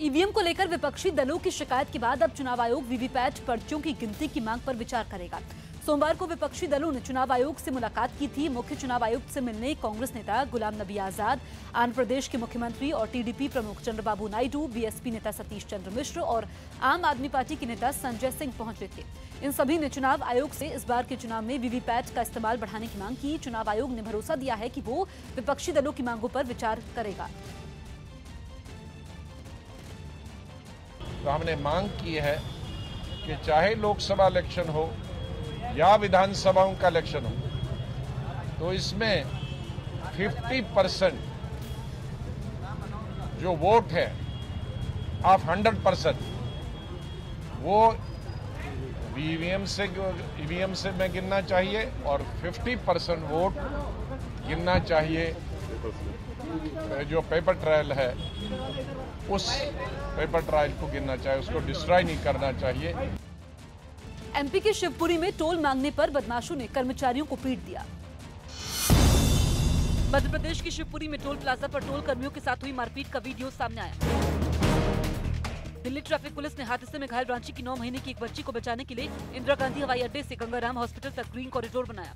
EVM को लेकर विपक्षी दलों की शिकायत के बाद अब चुनाव आयोग वीवीपैट पर्चियों की गिनती की मांग पर विचार करेगा। सोमवार को विपक्षी दलों ने चुनाव आयोग से मुलाकात की थी। मुख्य चुनाव आयुक्त से मिलने कांग्रेस नेता गुलाम नबी आजाद, आंध्र प्रदेश के मुख्यमंत्री और टीडीपी प्रमुख चंद्रबाबू नायडू, बीएसपी नेता सतीश चंद्र मिश्र और आम आदमी पार्टी के नेता संजय सिंह पहुंचे थे। इन सभी ने चुनाव आयोग से इस बार के चुनाव में वीवीपैट का इस्तेमाल बढ़ाने की मांग की। चुनाव आयोग ने भरोसा दिया है कि वो विपक्षी दलों की मांगों पर विचार करेगा। तो हमने मांग की है कि चाहे लोकसभा इलेक्शन हो या विधानसभाओं का इलेक्शन हो, तो इसमें 50% जो वोट है ऑफ 100% वो ईवीएम से में गिनना चाहिए और 50% वोट गिनना चाहिए जो पेपर ट्रायल है, उस पेपर ट्रायल को गिनना चाहिए, उसको डिस्ट्रॉय नहीं करना चाहिए। एमपी के शिवपुरी में टोल मांगने पर बदमाशों ने कर्मचारियों को पीट दिया। मध्य प्रदेश के शिवपुरी में टोल प्लाजा पर टोल कर्मियों के साथ हुई मारपीट का वीडियो सामने आया। दिल्ली ट्रैफिक पुलिस ने हादसे में घायल रांची की 9 महीने की एक बच्ची को बचाने के लिए इंदिरा गांधी हवाई अड्डे से गंगाराम हॉस्पिटल तक ग्रीन कॉरिडोर बनाया।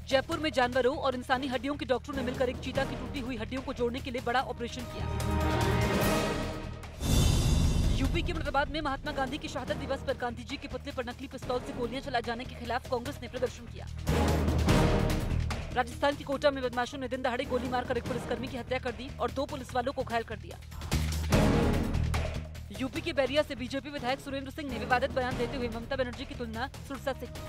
जयपुर में जानवरों और इंसानी हड्डियों के डॉक्टरों ने मिलकर एक चीता की टूटी हुई हड्डियों को जोड़ने के लिए बड़ा ऑपरेशन किया। यूपी के मुरादाबाद में महात्मा गांधी की शहादत दिवस पर गांधी जी के पुतले पर नकली पिस्तौल से गोलियां चलाए जाने के खिलाफ कांग्रेस ने प्रदर्शन किया। राजस्थान की कोटा में बदमाशों ने दिन दहाड़े गोली मारकर एक पुलिसकर्मी की हत्या कर दी और 2 पुलिस वालों को घायल कर दिया। यूपी के बैरिया से बीजेपी विधायक सुरेंद्र सिंह ने विवादित बयान देते हुए ममता बनर्जी की तुलना सुरसा से की।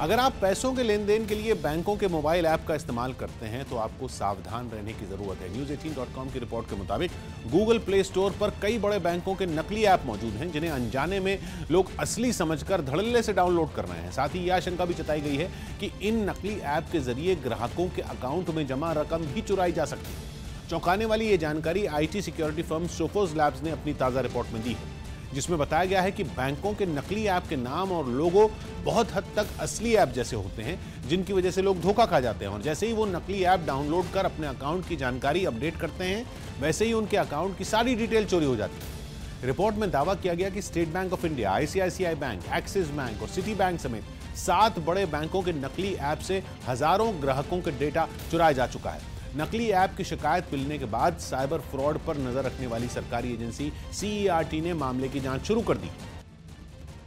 अगर आप पैसों के लेन देन के लिए बैंकों के मोबाइल ऐप का इस्तेमाल करते हैं तो आपको सावधान रहने की जरूरत है। News18.com की रिपोर्ट के मुताबिक गूगल प्ले स्टोर पर कई बड़े बैंकों के नकली ऐप मौजूद हैं, जिन्हें अनजाने में लोग असली समझकर धड़ल्ले से डाउनलोड कर रहे हैं। साथ ही यह आशंका भी जताई गई है कि इन नकली ऐप के जरिए ग्राहकों के अकाउंट में जमा रकम भी चुराई जा सकती है। चौंकाने वाली ये जानकारी IT security firm Sophos labs ने अपनी ताजा रिपोर्ट में दी है, जिसमें बताया गया है कि बैंकों के नकली ऐप के नाम और लोगो बहुत हद तक असली ऐप जैसे होते हैं, जिनकी वजह से लोग धोखा खा जाते हैं। और जैसे ही वो नकली ऐप डाउनलोड कर अपने अकाउंट की जानकारी अपडेट करते हैं, वैसे ही उनके अकाउंट की सारी डिटेल चोरी हो जाती है। रिपोर्ट में दावा किया गया कि state bank of India, ICICI bank, axis bank और सिटी बैंक समेत 7 बड़े बैंकों के नकली ऐप से हजारों ग्राहकों के डेटा चुराया जा चुका है। नकली ऐप की शिकायत मिलने के बाद साइबर फ्रॉड पर नजर रखने वाली सरकारी एजेंसी सीईआरटी ने मामले की जांच शुरू कर दी।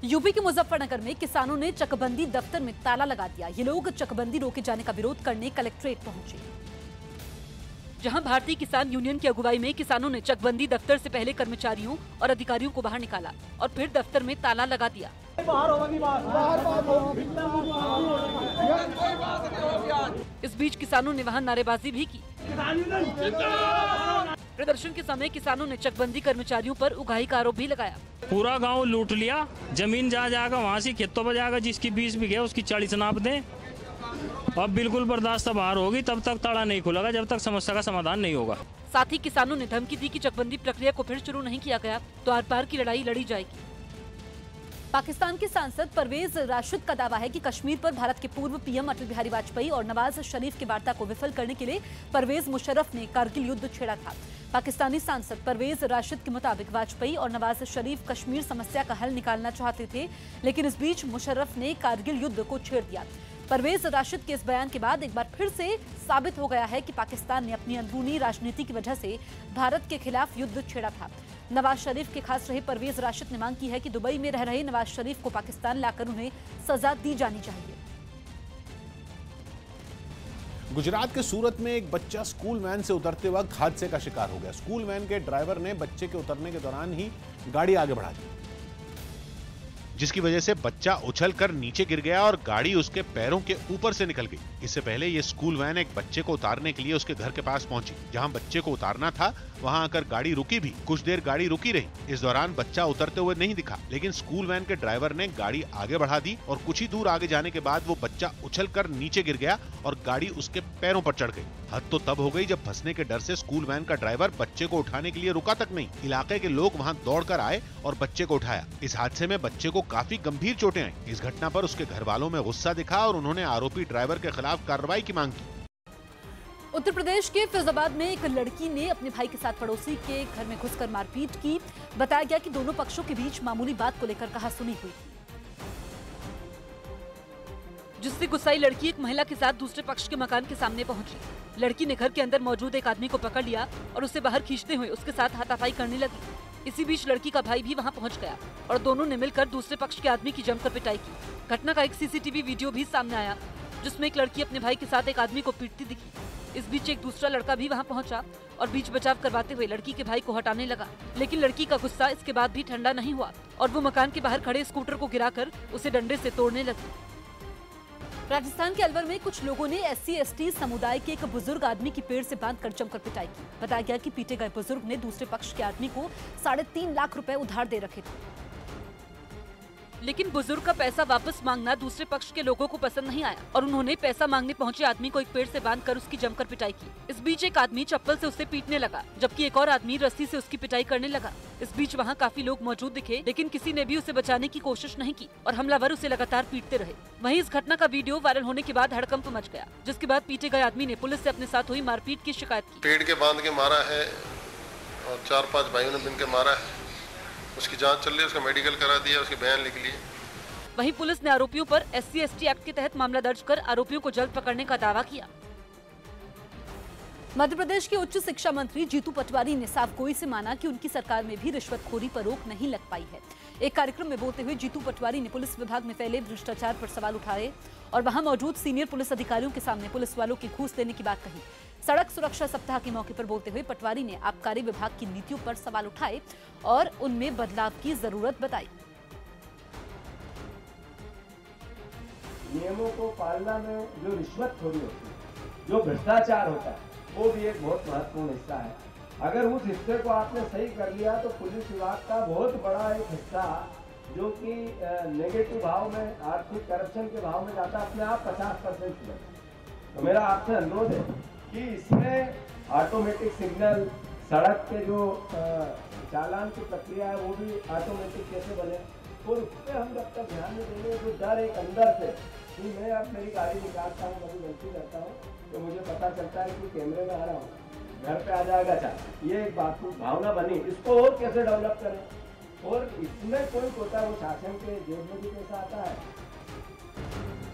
यूपी के मुजफ्फरनगर में किसानों ने चकबंदी दफ्तर में ताला लगा दिया। ये लोग चकबंदी रोके जाने का विरोध करने कलेक्ट्रेट पहुंचे, जहां भारतीय किसान यूनियन की अगुवाई में किसानों ने चकबंदी दफ्तर से पहले कर्मचारियों और अधिकारियों को बाहर निकाला और फिर दफ्तर में ताला लगा दिया। इस बीच किसानों ने वहां नारेबाजी भी की। प्रदर्शन के समय किसानों ने चकबंदी कर्मचारियों पर उगाही का आरोप भी लगाया। पूरा गांव लूट लिया, जमीन जहाँ जाएगा वहाँ से खेतों पर जाएगा, जिसकी 20 बीघे उसकी 40 नाप दें। अब बिल्कुल बर्दाश्त बाहर होगी, तब तक ताला नहीं खुलेगा जब तक समस्या का समाधान नहीं होगा। साथ ही किसानों ने धमकी दी कि चकबंदी प्रक्रिया को फिर शुरू नहीं किया गया तो आर पार की लड़ाई लड़ी जाएगी। पाकिस्तान के सांसद परवेज राशिद का दावा है कि कश्मीर पर भारत के पूर्व पीएम अटल बिहारी वाजपेयी और नवाज शरीफ की वार्ता को विफल करने के लिए परवेज मुशर्रफ ने कारगिल युद्ध छेड़ा था। पाकिस्तानी सांसद परवेज राशिद के मुताबिक वाजपेयी और नवाज शरीफ कश्मीर समस्या का हल निकालना चाहते थे, लेकिन इस बीच मुशर्रफ ने कारगिल युद्ध को छेड़ दिया। परवेज राशिद के इस बयान के बाद एक बार फिर से साबित हो गया है कि पाकिस्तान ने अपनी अंदरूनी राजनीति की वजह से भारत के खिलाफ युद्ध छेड़ा था। नवाज शरीफ के खास रहे परवेज राशिद ने मांग की है कि दुबई में रह रहे नवाज शरीफ को पाकिस्तान लाकर उन्हें सजा दी जानी चाहिए। गुजरात के सूरत में एक बच्चा स्कूल वैन से उतरते वक्त हादसे का शिकार हो गया। स्कूल वैन के ड्राइवर ने बच्चे के उतरने के दौरान ही गाड़ी आगे बढ़ा दी, जिसकी वजह से बच्चा उछलकर नीचे गिर गया और गाड़ी उसके पैरों के ऊपर से निकल गई। इससे पहले ये स्कूल वैन एक बच्चे को उतारने के लिए उसके घर के पास पहुंची। जहां बच्चे को उतारना था वहां आकर गाड़ी रुकी भी। कुछ देर गाड़ी रुकी रही। इस दौरान बच्चा उतरते हुए नहीं दिखा, लेकिन स्कूल वैन के ड्राइवर ने गाड़ी आगे बढ़ा दी और कुछ ही दूर आगे जाने के बाद वो बच्चा उछलकर नीचे गिर गया और गाड़ी उसके पैरों पर चढ़ गई। हद तो तब हो गई जब फंसने के डर से स्कूल वैन का ड्राइवर बच्चे को उठाने के लिए रुका तक नहीं। इलाके के लोग वहां दौड़कर आए और बच्चे को उठाया। इस हादसे में बच्चे को काफी गंभीर चोटें आई। इस घटना पर उसके घर वालों में गुस्सा दिखा और उन्होंने आरोपी ड्राइवर के खिलाफ कार्रवाई की मांग की। उत्तर प्रदेश के फिरोजाबाद में एक लड़की ने अपने भाई के साथ पड़ोसी के घर में घुसकर मारपीट की। बताया गया कि दोनों पक्षों के बीच मामूली बात को लेकर कहासुनी हुई, जिससे गुस्साई लड़की एक महिला के साथ दूसरे पक्ष के मकान के सामने पहुंची। लड़की ने घर के अंदर मौजूद एक आदमी को पकड़ लिया और उसे बाहर खींचते हुए उसके साथ हाथापाई करने लगी। इसी बीच लड़की का भाई भी वहां पहुंच गया और दोनों ने मिलकर दूसरे पक्ष के आदमी की जमकर पिटाई की। घटना का एक सीसीटीवी वीडियो भी सामने आया, जिसमें एक लड़की अपने भाई के साथ एक आदमी को पीटती दिखी। इस बीच एक दूसरा लड़का भी वहां पहुंचा और बीच बचाव करवाते हुए लड़की के भाई को हटाने लगा, लेकिन लड़की का गुस्सा इसके बाद भी ठंडा नहीं हुआ और वो मकान के बाहर खड़े स्कूटर को गिराकर उसे डंडे से तोड़ने लगी। राजस्थान के अलवर में कुछ लोगों ने SC/ST समुदाय के एक बुजुर्ग आदमी की पेड़ से बांधकर जमकर पिटाई की। बताया गया कि पीटे गए बुजुर्ग ने दूसरे पक्ष के आदमी को 3.5 लाख रुपए उधार दे रखे थे, लेकिन बुजुर्ग का पैसा वापस मांगना दूसरे पक्ष के लोगों को पसंद नहीं आया और उन्होंने पैसा मांगने पहुंचे आदमी को एक पेड़ से बांधकर उसकी जमकर पिटाई की। इस बीच एक आदमी चप्पल से उसे पीटने लगा, जबकि एक और आदमी रस्सी से उसकी पिटाई करने लगा। इस बीच वहां काफी लोग मौजूद दिखे, लेकिन किसी ने भी उसे बचाने की कोशिश नहीं की और हमलावर उसे लगातार पीटते रहे। वहीं इस घटना का वीडियो वायरल होने के बाद हड़कंप मच गया, जिसके बाद पीटे गए आदमी ने पुलिस से अपने साथ हुई मारपीट की शिकायत की। पेड़ के बांध के मारा है और 4-5 भाइयों ने मिलकर मारा है। उसकी जांच चल रही है, उसका मेडिकल करा दिया, उसके बयान लिख लिए। वहीं पुलिस ने आरोपियों पर SC/ST एक्ट के तहत मामला दर्ज कर आरोपियों को जल्द पकड़ने का दावा किया। मध्य प्रदेश के उच्च शिक्षा मंत्री जीतू पटवारी ने साफ गोई से माना कि उनकी सरकार में भी रिश्वतखोरी पर रोक नहीं लग पाई है। एक कार्यक्रम में बोलते हुए जीतू पटवारी ने पुलिस विभाग में फैले भ्रष्टाचार पर सवाल उठाए और वहां मौजूद सीनियर पुलिस अधिकारियों के सामने पुलिस वालों की घूस लेने की बात कही। सड़क सुरक्षा सप्ताह के मौके पर बोलते हुए पटवारी ने आबकारी विभाग की नीतियों पर सवाल उठाए और उनमें बदलाव की जरूरत बताई। नियमों को पालना में जो रिश्वतखोरी होती है, जो भ्रष्टाचार होता है, वो भी एक बहुत महत्वपूर्ण हिस्सा है। अगर उस हिस्से को आपने सही कर लिया तो पुलिस विभाग का बहुत बड़ा एक हिस्सा जो कि नेगेटिव भाव में, आर्थिक करप्शन के भाव में जाता है, अपने आप 50% चुका। तो मेरा आपसे अनुरोध है कि इसमें ऑटोमेटिक सिग्नल, सड़क के जो चालान की प्रक्रिया है वो भी ऑटोमेटिक कैसे बने, और उस पर हम जब तक ध्यान नहीं देंगे तो डर एक अंदर से कि मैं अब मेरी गाड़ी निकालता हूँ, कभी गलती करता हूँ तो मुझे पता चलता है कि कैमरे में आ रहा हूँ, घर पे आ जाएगा चाहे, ये एक बात भावना बनी। इसको और कैसे डेवलप करें, और इसमें कोई होता है वो शासन के जेब में भी पैसा आता है।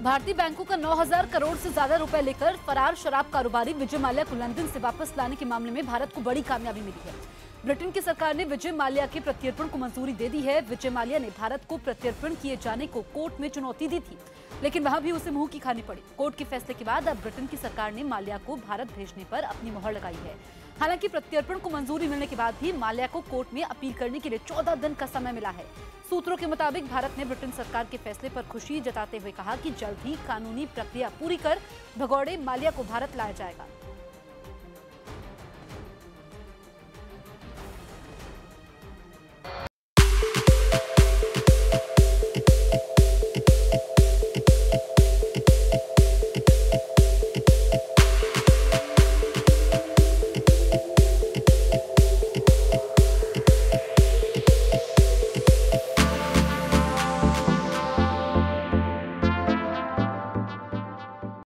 भारतीय बैंकों का 9,000 करोड़ से ज्यादा रुपए लेकर फरार शराब कारोबारी विजय माल्या को लंदन से वापस लाने के मामले में भारत को बड़ी कामयाबी मिली है। ब्रिटेन की सरकार ने विजय माल्या के प्रत्यर्पण को मंजूरी दे दी है। विजय माल्या ने भारत को प्रत्यर्पण किए जाने को कोर्ट में चुनौती दी थी, लेकिन वहां भी उसे मुंह की खानी पड़ी। कोर्ट के फैसले के बाद अब ब्रिटेन की सरकार ने माल्या को भारत भेजने पर अपनी मोहर लगाई है। हालांकि प्रत्यर्पण को मंजूरी मिलने के बाद भी माल्या को कोर्ट में अपील करने के लिए 14 दिन का समय मिला है। सूत्रों के मुताबिक भारत ने ब्रिटेन सरकार के फैसले पर खुशी जताते हुए कहा कि जल्द ही कानूनी प्रक्रिया पूरी कर भगौड़े माल्या को भारत लाया जाएगा।